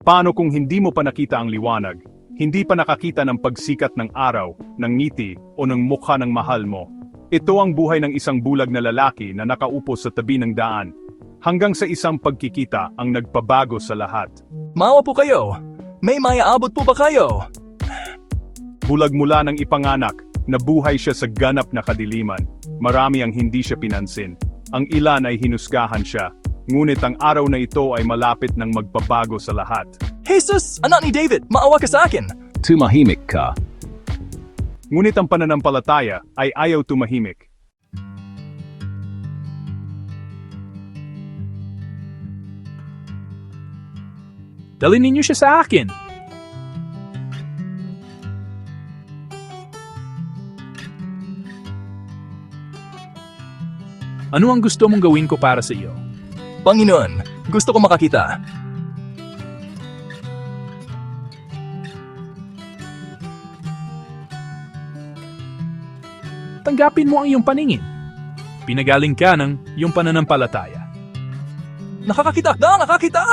Paano kung hindi mo pa nakita ang liwanag? Hindi pa nakakita ng pagsikat ng araw, ng ngiti, o ng mukha ng mahal mo? Ito ang buhay ng isang bulag na lalaki na nakaupo sa tabi ng daan. Hanggang sa isang pagkikita ang nagpabago sa lahat. Maawa po kayo. May maiaabot po ba kayo? Bulag mula ng ipanganak, nabuhay siya sa ganap na kadiliman. Marami ang hindi siya pinansin. Ang ilan ay hinusgahan siya. Ngunit ang araw na ito ay malapit ng magpabago sa lahat. Jesus, anak ni David, maawa ka sa akin. Tumahimik ka. Ngunit ang pananampalataya ay ayaw tumahimik. Dalhin ninyo siya sa akin. Ano ang gusto mong gawin ko para sa iyo? Panginoon, gusto ko makakita. Tanggapin mo ang iyong paningin. Pinagaling ka ng iyong pananampalataya. Nakakakita na, nakakita!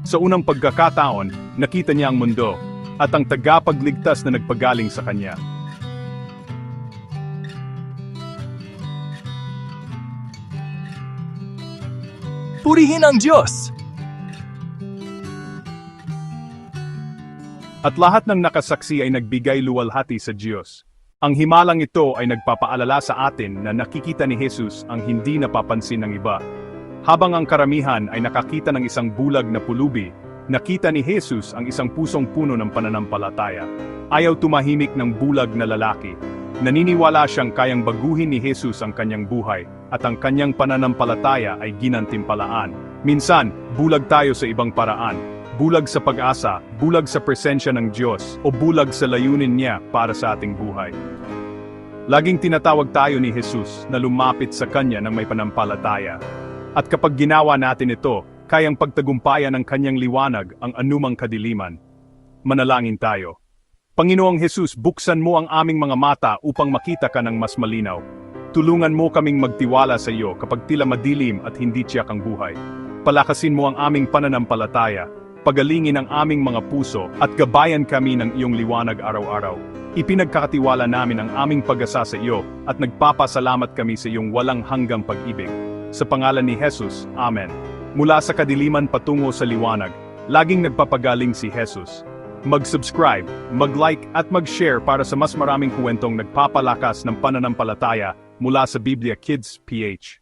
Sa unang pagkakataon, nakita niya ang mundo at ang tagapagligtas na nagpagaling sa kanya. Purihin ang Diyos! At lahat ng nakasaksi ay nagbigay luwalhati sa Diyos. Ang himalang ito ay nagpapaalala sa atin na nakikita ni Jesus ang hindi napapansin ng iba. Habang ang karamihan ay nakakita ng isang bulag na pulubi, nakita ni Jesus ang isang pusong puno ng pananampalataya. Ayaw tumahimik ng bulag na lalaki. Naniniwala siyang kayang baguhin ni Jesus ang kanyang buhay, at ang kanyang pananampalataya ay ginantimpalaan. Minsan, bulag tayo sa ibang paraan. Bulag sa pag-asa, bulag sa presensya ng Diyos, o bulag sa layunin niya para sa ating buhay. Laging tinatawag tayo ni Jesus na lumapit sa Kanya ng may panampalataya. At kapag ginawa natin ito, kayang pagtagumpayan ng Kanyang liwanag ang anumang kadiliman. Manalangin tayo. Panginoong Jesus, buksan mo ang aming mga mata upang makita ka ng mas malinaw. Tulungan mo kaming magtiwala sa iyo kapag tila madilim at hindi tiyak ang buhay. Palakasin mo ang aming pananampalataya. Pagalingin ang aming mga puso at gabayan kami ng iyong liwanag araw-araw. Ipinagkakatiwala namin ang aming pag-asa sa iyo at nagpapasalamat kami sa iyong walang hanggang pag-ibig. Sa pangalan ni Jesus, Amen. Mula sa kadiliman patungo sa liwanag, laging nagpapagaling si Jesus. Mag-subscribe, mag-like at mag-share para sa mas maraming kwentong nagpapalakas ng pananampalataya mula sa Biblia Kids PH.